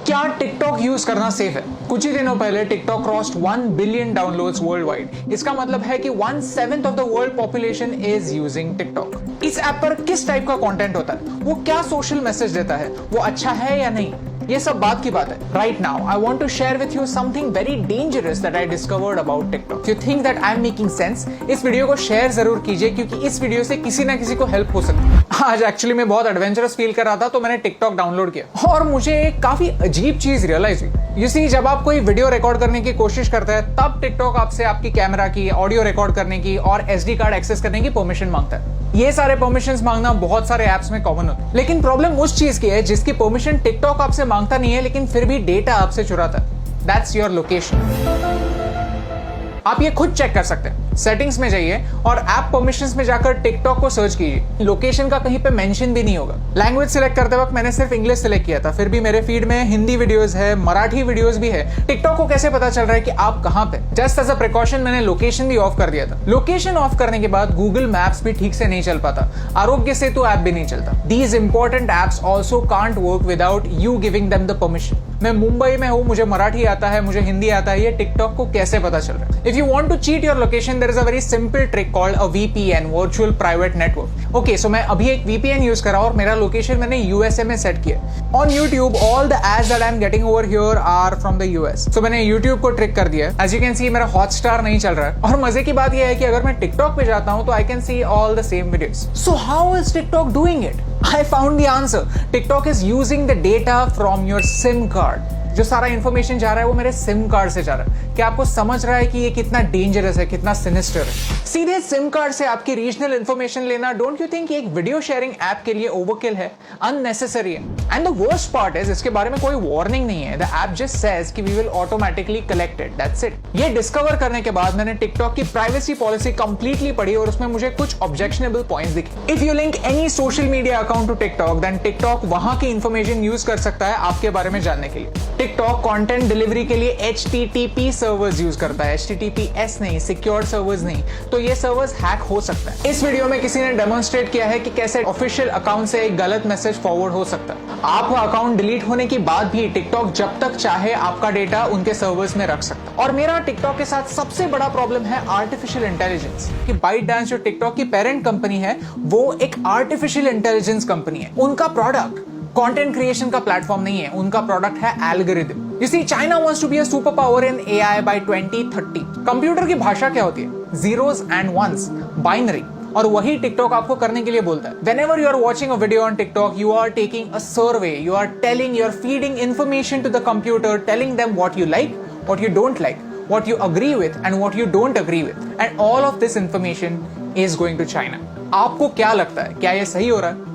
क्या TikTok use करना safe है? कुछ ही दिनों पहले TikTok crossed 1 billion downloads world wide. इसका मतलब है कि 1/7 of the world population is using TikTok. इस ऐप पर किस टाइप का कंटेंट होता है, वो क्या सोशल मैसेज देता है, वो अच्छा है या नहीं, ये सब बात की बात है। Right now I want to share with you something very dangerous that I discovered about TikTok. You think that I am making sense? इस वीडियो को शेयर जरूर कीजिए, क्योंकि इस वीडियो से किसी ना किसी को हेल्प हो सकती है। आज एक्चुअली मैं बहुत एडवेंचरस फील कर रहा था, तो मैंने टिकटॉक डाउनलोड किया और मुझे एक काफी अजीब चीज रियलाइज हुई। यू सी, जब आप कोई वीडियो रिकॉर्ड करने की कोशिश करते हैं, तब टिकटॉक आपसे आपकी कैमरा की, ऑडियो रिकॉर्ड करने की और SD कार्ड एक्सेस करने की परमिशन मांगता है। ये सारे परमिशंस मांगना बहुत सारे ऐप्स में कॉमन होता है, लेकिन प्रॉब्लम उस चीज की है जिसकी परमिशन टिकटॉक आपसे मांगता नहीं है, लेकिन फिर भी डेटा आपसे चुराता है। That's your location. आप ये खुद चेक कर सकते हैं। सेटिंग्स में जाइए और ऐप परमिशंस में जाकर टिकटॉक को सर्च कीजिए। लोकेशन का कहीं पे मेंशन भी नहीं होगा। लैंग्वेज सिलेक्ट करते वक्त मैंने सिर्फ इंग्लिश सिलेक्ट किया था, फिर भी मेरे फीड में हिंदी वीडियोस है, मराठी वीडियोस भी है। टिकटॉक को कैसे पता चल रहा है कि आप कहां पे? जस्ट एज अ प्रिकॉशन मैंने लोकेशन भी ऑफ कर दिया था। लोकेशन ऑफ करने के बाद गूगल मैप्स भी ठीक से नहीं चल पाता, आरोग्य सेतु ऐप भी नहीं चलता। These important apps also can't work without you giving them the permission. मैं मुंबई में हूं, मुझे मराठी आता है, मुझे हिंदी आता है, ये टिकटॉक को कैसे पता चल रहा है? If you want to cheat your location, there is a very simple trick called a VPN, virtual private network. Okay, so मैं अभी एक VPN यूज कर रहा हूं और मेरा लोकेशन मैंने USA में सेट किया। On YouTube all the ads that I am getting over here are from the US। So मैंने YouTube को ट्रिक कर दिया। एज यू कैन सी मेरा हॉटस्टार नहीं चल रहा है, और मजे की बात यह है कि अगर मैं टिकटॉक पे जाता हूं तो I can see all the same videos. So how is TikTok doing it? I found the answer. TikTok is using the data from your SIM card. जो सारा इंफॉर्मेशन जा रहा है वो मेरे सिम कार्ड से जा रहा है। क्या आपको समझ रहा है कि ये कितना डेंजरस है, कितना सिनिस्टर है? सीधे सिम कार्ड से आपकी रीजनल इंफॉर्मेशन लेना, डोंट यू थिंक एक वीडियो शेयरिंग ऐप के लिए ओवरकिल है, अननेसेसरी है? And the worst part is, इसके बारे में कोई वार्निंग नहीं है। द ऐप जस्ट सेज कि we will automatically collect it, that's it. ये डिस्कवर करने के बाद मैंने टिकटॉक की प्राइवेसी पॉलिसी कंप्लीटली पढ़ी और उसमें मुझे कुछ ऑब्जेक्शनेबल पॉइंट्स दिखे। If you link any social media account to TikTok, then TikTok वहां की इंफॉर्मेशन यूज कर सकता है आपके बारे में जानने के लिए। टिकटॉक कंटेंट डिलीवरी के लिए HTTP सर्वर्स यूज करता है, HTTPS नहीं, सिक्योर सर्वर्स नहीं। तो ये सर्वर्स हैक हो सकता है। इस वीडियो में किसी ने डेमोन्स्ट्रेट किया है कि कैसे ऑफिशियल अकाउंट से एक गलत मैसेज फॉरवर्ड हो सकता है। आपका अकाउंट डिलीट होने के बाद भी टिकटॉक जब तक चाहे आपका डेटा उनके सर्वर्स में रख सकता है। और मेरा टिकटॉक के साथ सबसे बड़ा प्रॉब्लम है आर्टिफिशियल इंटेलिजेंस। कि ByteDance जो टिकटॉक की पेरेंट कंपनी है, वो एक आर्टिफिशियल इंटेलिजेंस कंपनी है। उनका प्रोडक्ट कंटेंट क्रिएशन का प्लेटफॉर्म नहीं है, उनका प्रोडक्ट है algorithm. You see, China wants to be a superpower in AI by 2030. Computer की भाषा क्या होती है? Zeros and ones, binary. और वही टिकटॉक आपको करने के लिए बोलता है। Whenever you are watching a video on TikTok, you are taking a survey. You are feeding information to the computer, telling them what you like, what you don't like, what you agree with, and what you don't agree with. And all of this information is going to China. आपको क्या लगता है? क्या ये सही हो रहा है?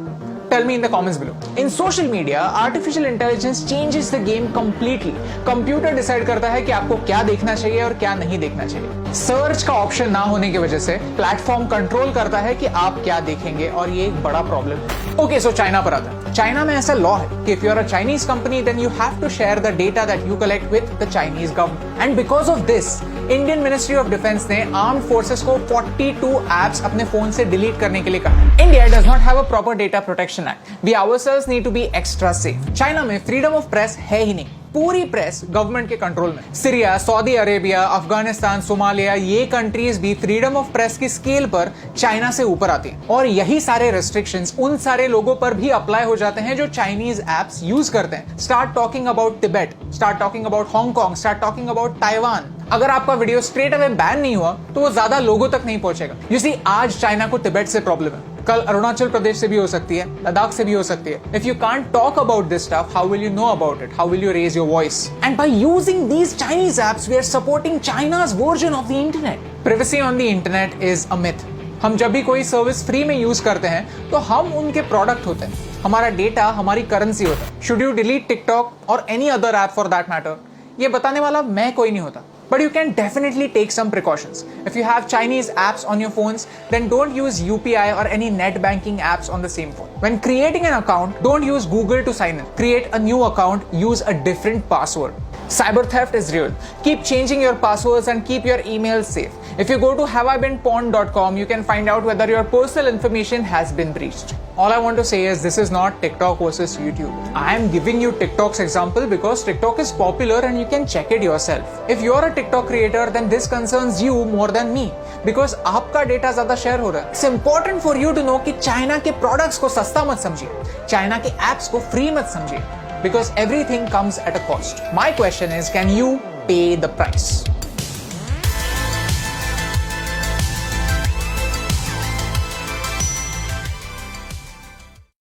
Tell me in the comments below. In social media, artificial intelligence changes the game completely. Computer decide करता है कि आपको क्या देखना चाहिए और क्या नहीं देखना चाहिए। सर्च का ऑप्शन ना होने की वजह से प्लेटफॉर्म कंट्रोल करता है कि आप क्या देखेंगे, और ये एक बड़ा प्रॉब्लम है। ओके, सो चाइना पर आता है। चाइना में ऐसा लॉ है कि if you are a Chinese company, then you have to share the data that you collect with the Chinese government. And because of this, Indian ministry of defence ने armed forces को 42 apps अपने phone से delete करने के लिए कहा। India does not have a proper data protection act. We ourselves need to be extra safe. China में freedom of press है ही नहीं। पूरी प्रेस गवर्नमेंट के कंट्रोल में। Syria, Saudi Arabia, Afghanistan, Somalia, ये कंट्रीज भी फ्रीडम ऑफ प्रेस की स्केल पर चाइना से ऊपर आती हैं। और यही सारे रेस्ट्रिक्शंस उन सारे लोगों पर भी अप्लाई हो जाते हैं जो चाइनीज एप्स यूज करते हैं। Start talking about Tibet, start talking about Hong Kong, start talking about Taiwan. अगर आपका वीडियो स्ट्रेट अवे बैन नहीं हुआ तो वो ज्यादा लोगों तक नहीं पहुंचेगा। यू सी, आज चाइना को तिब्बत से प्रॉब्लम है, कल अरुणाचल प्रदेश से भी हो सकती है, लद्दाख से भी हो सकती है। If you can't talk about this stuff, how will you know about it? How will you raise your voice? And by using these Chinese apps, we are supporting China's version of the internet. Privacy on the internet is a myth. हम जब भी कोई service free में use करते हैं तो हम उनके प्रोडक्ट होते हैं, हमारा डेटा हमारी करेंसी होता है। शुड यू डिलीट टिकटॉक और any other app for that matter? ये बताने वाला मैं कोई नहीं होता। But you can definitely take some precautions. If you have Chinese apps on your phones, then don't use UPI or any net banking apps on the same phone. When creating an account, don't use Google to sign in. Create a new account, use a different password. Cyber theft is real. Keep changing your passwords and keep your emails safe. If you go to haveibeenpawned.com, you can find out whether your personal information has been breached. All I want to say is this is not TikTok versus YouTube. I am giving you TikTok's example because TikTok is popular and you can check it yourself. If you're a TikTok creator, then this concerns you more than me because आपका data ज्यादा share हो रहा है. It's important for you to know कि China के products को सस्ता मत समझिए, चाइना के एप्स को फ्री मत समझिए because everything comes at a cost. My question is, can you pay the price?